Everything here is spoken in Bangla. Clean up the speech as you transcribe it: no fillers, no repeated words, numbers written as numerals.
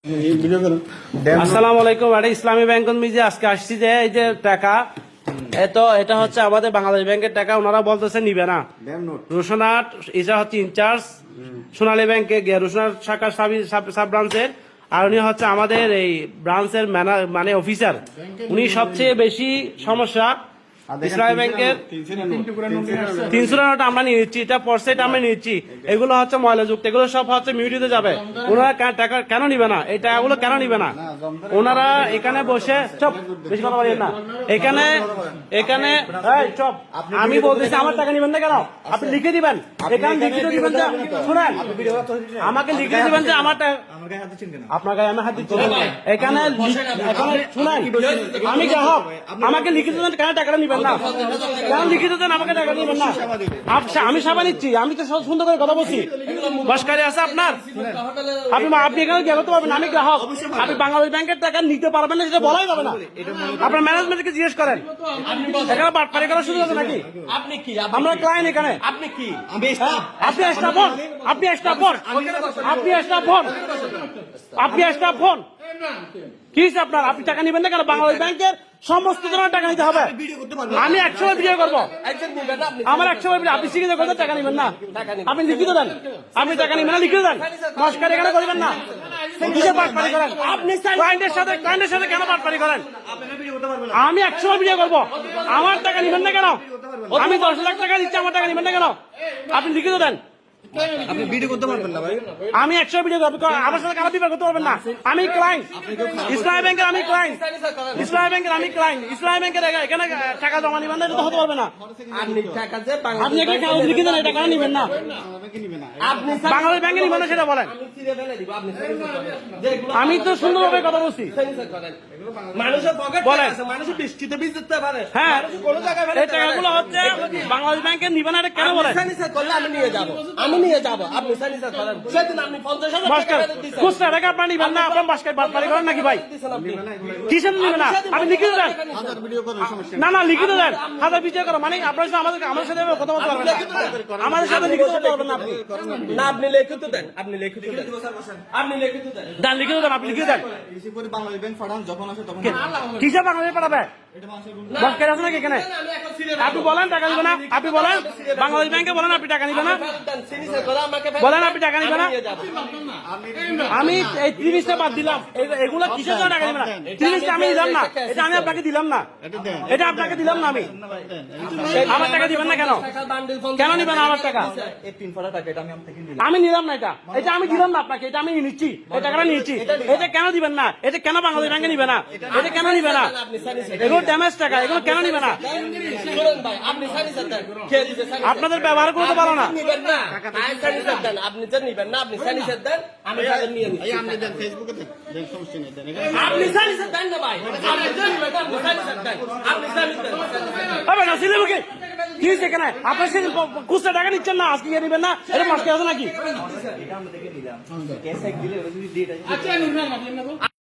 আসসালামু আলাইকুম। এটা ইসলামী ব্যাংক মিজে আজকে আসছি যে এই যে টাকা এটা হচ্ছে আমাদের বাংলাদেশ ব্যাংকের টাকা। ওনারা বলতেছে নিবে না। রোশনাট এটা হচ্ছে ইনচার্জ সোনালী ব্যাংকে রোশনাট শাখার সাব ব্রাঞ্চের, আর উনি হচ্ছে আমাদের এই ব্রাঞ্চের মানে অফিসার। উনি সবচেয়ে বেশি সমস্যা ইসলামী ব্যাংকের 300 নোট আমরা নিয়ে নিচ্ছি, এটা পরসেট আমরা নিচ্ছি, এগুলো হচ্ছে ময়লাযুক্ত, এগুলো সব হচ্ছে মিউটিতে যাবে। ওনারা টাকা কেন নিবে না? এই টাকাগুলো কেন নিবে না? ওনারা এখানে বসে চপ বেশি কথা বলেন না। এখানে চপ আমি বলতেছি আমার টাকা নিবেন না কেন? আপনি লিখে দিবেন, এখানে লিখিত দিবেন যে শুনেন, আমাকে লিখে দিবেন যে আমার টাকা আপনার গায়ে আমি হাত দিচ্ছি। এখানে শুনেন, আমি গ্রাহক, আমাকে লিখিত দেন কেন টাকাটা নিবেন না? কেন লিখিত দেন আমাকে টাকা নিবেন না? আমি সেবা নিচ্ছি, আমি তো সুন্দর করে কথা বলছি। বসকারী আছে আপনার? আপনি এখানে গিয়ে করতে পারবেন, আমি গ্রাহক। আপনি বাংলাদেশ ব্যাংকের টাকা নিতে পারবেন না সেটা বলাই যাবে না। আপনার ম্যানেজমেন্টকে জিজ্ঞেস করেন, এখানে বাটপারি করার সুযোগ আছে নাকি? আপনি কি? আমরা ক্লায়েন্ট এখানে। আপনি কি? আপনি স্টাফ হন, আপনি স্টাফ হন, আপনি স্টাফ হন, আপনি স্টাফ হন। কি আপনার? আপনি টাকা নিবেন না কেন? বাংলাদেশ ব্যাংকের সমস্ত জনের টাকা নিতে হবে। আমি 100 ভিডিও করবো, আমার 100 ভিডিও। আপনি শিখে করতে টাকা নিবেন না? আপনি লিখিত দেন, আপনি টাকা নিবেন না, লিখিত দেন। নমস্কার এখানে করবেন না। কিসে বাটপারি করেন আপনি? ক্লায়েন্টের সাথে কেন বাটপারি করেন? আমি 100 ভিডিও করবো, আমার টাকা নিবেন না কেন? আমি 10 লাখ টাকা দিচ্ছি, আমার টাকা নিবেন না কেন? আপনি লিখিত দেন। আপনি ভিডিও করতে পারবেন না ভাই। আমি 100 ভিডিও করবো, আমার সাথে কারা বিভাগ করতে পারবেন না। আমি ক্লায়েন্ট ইসলামী ব্যাংকের, আমি ক্লায়েন্ট ইসলামী ব্যাংকের, আমি ক্লায়েন্ট ইসলামী ব্যাংকের। এখানে টাকা জমা নিবেন না, এটা তো হতে পারবে না। আপনি এখানে কাগজ লিখে দেন, এটা কেন নিবেন না? বাংলাদেশ ব্যাংকে নিবেন না সেটা বলেন। আমি তো সুন্দরভাবে কথা বলছি। হ্যাঁ, এই টাকাগুলো হচ্ছে বাংলাদেশ ব্যাংকের নিবেন না, এটা কেন বলেন? আমি নিয়ে যাবো, আপনি সাইনিসার করেন। সেদিন আপনি 50,000 খুচরা টাকা আপনার নিবেন না, আপনার বাটপারি করেন নাকি ভাই? কিসের নিবেন না? আপনি লিখিত দেন। না লিখিত দেন, হাজার ভিডিও করো মানে আপনার সাথে আমার সাথে কথা বলতে পারবেন না, আমাদের সাথে লিখিত করতে পারবেন না। আপনি না, আপনি লিখিত দেন, আপনি লিখিত দেন, আপনি লিখিত দেন, লিখিত দেন, আপনি লিখিত দেন। বাংলাদেশ ব্যাংক পাঠান, যখন আসে তখন কিসে বাংলাদেশ পাঠাবে? বসকারী আছে নাকি এখানে? আপনি বলেন টাকা নিবে না, আপনি বলেন বাংলাদেশ ব্যাংকে বলেন আপনি টাকা নিবে না, বলেন আপনি টাকা নিবে না। আমি এই 30টা বাদ দিলাম, এগুলা কিসের জন্য টাকা নিবে না? 30টা আমি দিলাম না, এটা আমি আপনাকে দিলাম না, এটা আপনাকে দিলাম না। আমি আমার টাকা দিবেন না কেন? কেন নিবেন আমার টাকা? আমি নিলাম না, এটা আমি দিলাম না আপনাকে, এটা আমি নিচ্ছি, এই টাকাটা নিচ্ছি। এটা কেন দিবেন না? এটা কেন বাংলাদেশ ব্যাংকে নিবে না? এটা কেন নিবে না? এগুলো ড্যামেজ টাকা, এগুলো কেন নিবে না? আপনাদের ব্যবহার করতে পারো না। আপনি যে নিবেন না, আপনি স্যানিটাইজার দেন, আমি তাদের নিয়ে নিচ্ছি। আপনি দেন, ফেসবুকে দেন, সমস্যা নেই, দেন। আপনি স্যানিটাইজার দেন না ভাই, আপনি যে নিবেন না, আপনি স্যানিটাইজার দেন, আপনি স্যানিটাইজার। হবে না সিলেবুকে কি সেখানে আপনার সে খুচরা টাকা নিচ্ছেন না, আজকে নিবেন না, এটা মাস্কে আছে নাকি? এটা আমরা দেখে নিলাম, ক্যাশ এক দিলে ওরা যদি দিয়ে দেয়।